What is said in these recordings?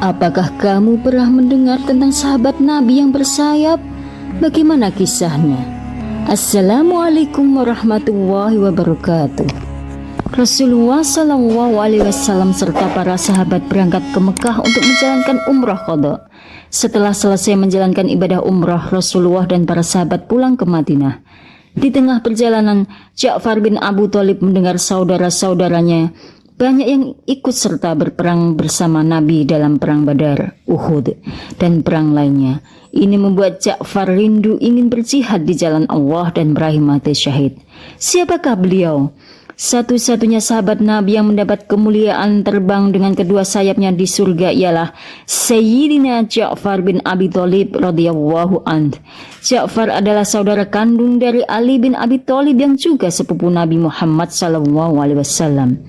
Apakah kamu pernah mendengar tentang sahabat Nabi yang bersayap? Bagaimana kisahnya? Assalamualaikum warahmatullahi wabarakatuh. Rasulullah SAW serta para sahabat berangkat ke Mekah untuk menjalankan umrah qadha. Setelah selesai menjalankan ibadah umrah, Rasulullah dan para sahabat pulang ke Madinah. Di tengah perjalanan, Ja'far bin Abu Thalib mendengar saudara-saudaranya banyak yang ikut serta berperang bersama Nabi dalam perang Badar, Uhud, dan perang lainnya. Ini membuat Ja'far rindu ingin berjihad di jalan Allah dan meraih mati syahid. Siapakah beliau? Satu-satunya sahabat Nabi yang mendapat kemuliaan terbang dengan kedua sayapnya di surga ialah Sayyidina Ja'far bin Abi Thalib radhiyallahu anhu. Ja'far adalah saudara kandung dari Ali bin Abi Thalib yang juga sepupu Nabi Muhammad SAW.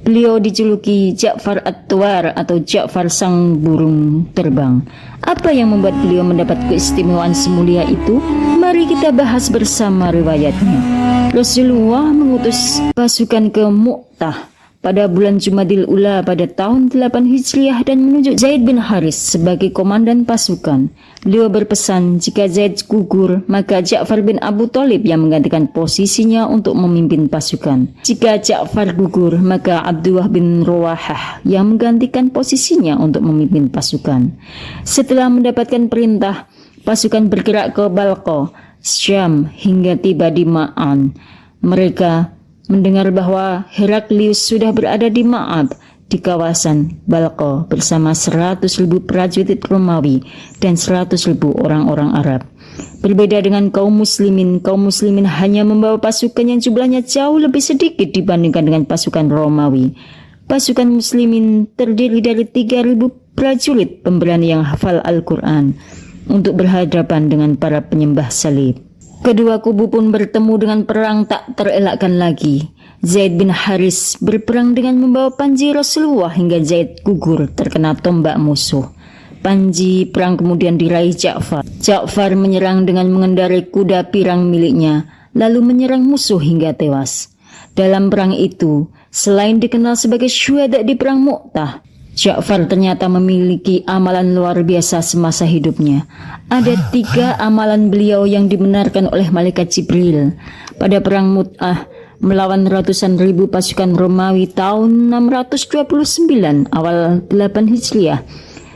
Beliau dijuluki Ja'far At-Tuwar atau Ja'far sang burung terbang. Apa yang membuat beliau mendapat keistimewaan semulia itu? Mari kita bahas bersama riwayatnya. Rasulullah mengutus pasukan ke Mu'tah pada bulan Jumadil Ula pada tahun 8 Hijriah dan menunjuk Zaid bin Haris sebagai komandan pasukan. Beliau berpesan jika Zaid gugur, maka Ja'far bin Abu Thalib yang menggantikan posisinya untuk memimpin pasukan. Jika Ja'far gugur, maka Abdullah bin Rawahah yang menggantikan posisinya untuk memimpin pasukan. Setelah mendapatkan perintah, pasukan bergerak ke Balqa, Syam hingga tiba di Ma'an. Mereka mendengar bahwa Heraklius sudah berada di Ma'ab di kawasan Balqa bersama 100.000 prajurit Romawi dan 100.000 orang-orang Arab. Berbeda dengan kaum muslimin hanya membawa pasukan yang jumlahnya jauh lebih sedikit dibandingkan dengan pasukan Romawi. Pasukan muslimin terdiri dari 3.000 prajurit pemberani yang hafal Al-Quran untuk berhadapan dengan para penyembah salib. Kedua kubu pun bertemu dengan perang tak terelakkan lagi. Zaid bin Haris berperang dengan membawa panji Rasulullah hingga Zaid gugur terkena tombak musuh. Panji perang kemudian diraih Ja'far. Ja'far menyerang dengan mengendarai kuda pirang miliknya, lalu menyerang musuh hingga tewas. Dalam perang itu, selain dikenal sebagai syuhada di perang Mu'tah, Ja'far ternyata memiliki amalan luar biasa semasa hidupnya. Ada 3 amalan beliau yang dibenarkan oleh malaikat Jibril. Pada perang Mu'tah melawan ratusan ribu pasukan Romawi tahun 629 awal 8 Hijriah,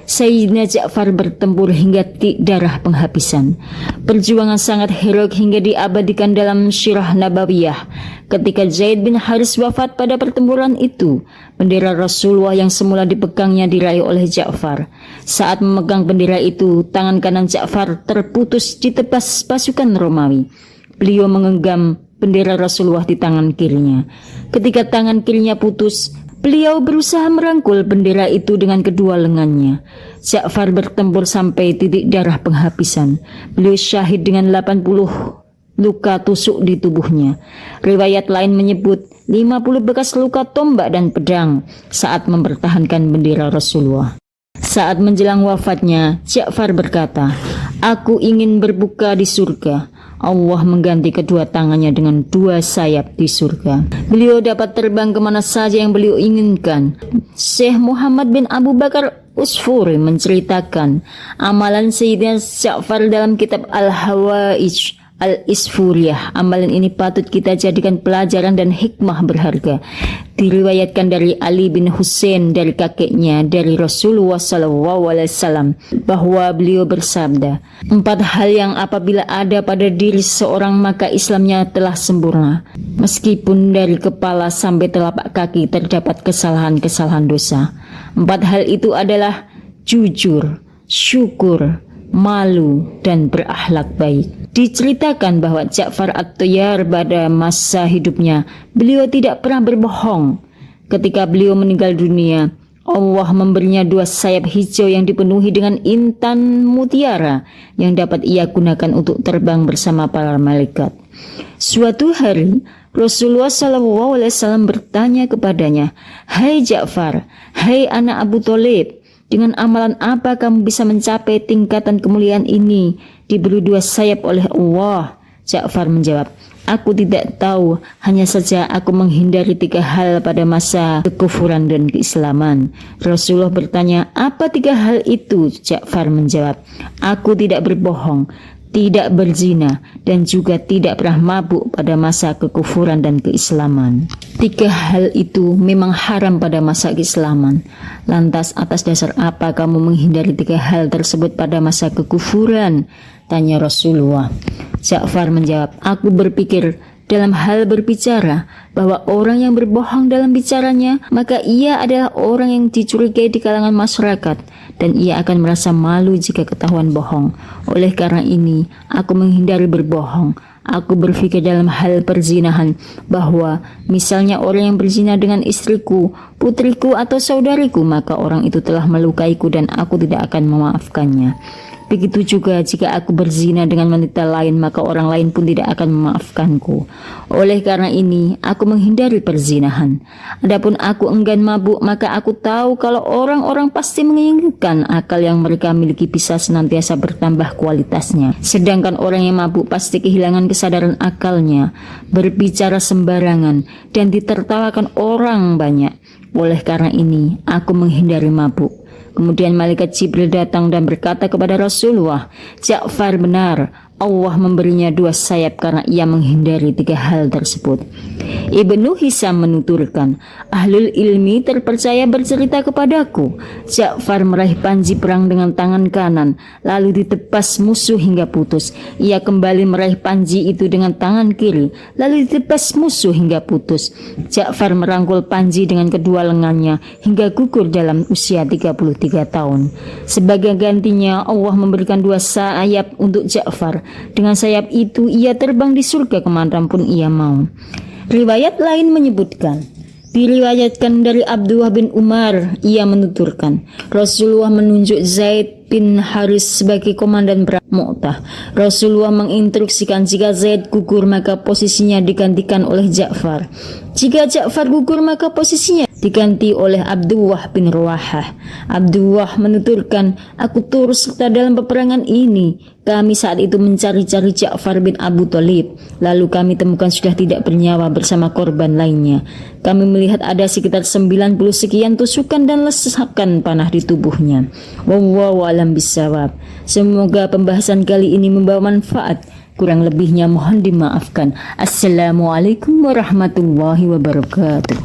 Sayyidina Ja'far bertempur hingga darah penghabisan. Perjuangan sangat heroik hingga diabadikan dalam Sirah Nabawiyah. Ketika Zaid bin Haris wafat pada pertempuran itu, bendera Rasulullah yang semula dipegangnya diraih oleh Ja'far. Saat memegang bendera itu, tangan kanan Ja'far terputus ditebas pasukan Romawi. Beliau menggenggam bendera Rasulullah di tangan kirinya. Ketika tangan kirinya putus, beliau berusaha merangkul bendera itu dengan kedua lengannya. Ja'far bertempur sampai titik darah penghabisan. Beliau syahid dengan 80 luka tusuk di tubuhnya. Riwayat lain menyebut 50 bekas luka tombak dan pedang saat mempertahankan bendera Rasulullah. Saat menjelang wafatnya, Ja'far berkata, "Aku ingin berbuka di surga." Allah mengganti kedua tangannya dengan 2 sayap di surga. Beliau dapat terbang kemana saja yang beliau inginkan. Syekh Muhammad bin Abu Bakar Usfuri menceritakan amalan Sayyidina Ja'far dalam kitab Al-Hawaij Al-Isfuriyah. Amalan ini patut kita jadikan pelajaran dan hikmah berharga. Diriwayatkan dari Ali bin Husain dari kakeknya dari Rasulullah SAW bahwa beliau bersabda, 4 hal yang apabila ada pada diri seseorang maka Islamnya telah sempurna. Meskipun dari kepala sampai telapak kaki terdapat kesalahan-kesalahan dosa. 4 hal itu adalah jujur, syukur, malu, dan berakhlak baik. Diceritakan bahwa Ja'far At-Tayyar pada masa hidupnya, beliau tidak pernah berbohong. Ketika beliau meninggal dunia, Allah memberinya 2 sayap hijau yang dipenuhi dengan intan mutiara yang dapat ia gunakan untuk terbang bersama para malaikat. Suatu hari, Rasulullah SAW bertanya kepadanya, "Hai Ja'far, hai anak Abu Thalib, dengan amalan apa kamu bisa mencapai tingkatan kemuliaan ini? Diberi 2 sayap oleh Allah." Ja'far menjawab, Aku tidak tahu, hanya saja aku menghindari 3 hal pada masa kekufuran dan keislaman. Rasulullah bertanya, apa 3 hal itu? Ja'far menjawab, aku tidak berbohong, tidak berzina, dan juga tidak pernah mabuk pada masa kekufuran dan keislaman. 3 hal itu memang haram pada masa keislaman. Lantas atas dasar apa kamu menghindari 3 hal tersebut pada masa kekufuran? Tanya Rasulullah. Ja'far menjawab, aku berpikir dalam hal berbicara bahwa orang yang berbohong dalam bicaranya, maka ia adalah orang yang dicurigai di kalangan masyarakat dan ia akan merasa malu jika ketahuan bohong. Oleh karena ini, aku menghindari berbohong. Aku berpikir dalam hal perzinahan bahwa misalnya orang yang berzina dengan istriku, putriku atau saudariku, maka orang itu telah melukaiku dan aku tidak akan memaafkannya. Begitu juga jika aku berzina dengan wanita lain, maka orang lain pun tidak akan memaafkanku. Oleh karena ini, aku menghindari perzinahan. Adapun aku enggan mabuk, maka aku tahu kalau orang-orang pasti menginginkan akal yang mereka miliki bisa senantiasa bertambah kualitasnya. Sedangkan orang yang mabuk pasti kehilangan kesadaran akalnya, berbicara sembarangan, dan ditertawakan orang banyak. Oleh karena ini, aku menghindari mabuk. Kemudian malaikat Jibril datang dan berkata kepada Rasulullah, Ja'far benar, Allah memberinya 2 sayap karena ia menghindari 3 hal tersebut. Ibnu Hisam menuturkan, ahlul ilmi terpercaya bercerita kepadaku, Ja'far meraih panji perang dengan tangan kanan, lalu ditebas musuh hingga putus. Ia kembali meraih panji itu dengan tangan kiri, lalu ditebas musuh hingga putus. Ja'far merangkul panji dengan kedua lengannya hingga gugur dalam usia 33 tahun. Sebagai gantinya, Allah memberikan 2 sayap untuk Ja'far. Dengan sayap itu ia terbang di surga kemanapun ia mau. Riwayat lain menyebutkan, diriwayatkan dari Abdullah bin Umar, ia menuturkan, Rasulullah menunjuk Zaid bin Haris sebagai komandan perang Mu'tah. Rasulullah menginstruksikan jika Zaid gugur maka posisinya digantikan oleh Ja'far. Jika Ja'far gugur maka posisinya diganti oleh Abdullah bin Ruwahah. Abdullah menuturkan, aku turut serta dalam peperangan ini. Kami saat itu mencari-cari Ja'far bin Abu Thalib. Lalu kami temukan sudah tidak bernyawa bersama korban lainnya. Kami melihat ada sekitar 90 sekian tusukan dan lesakan panah di tubuhnya. Wallahu a'lam bishawab. Semoga pembahasan kali ini membawa manfaat. Kurang lebihnya mohon dimaafkan. Assalamualaikum warahmatullahi wabarakatuh.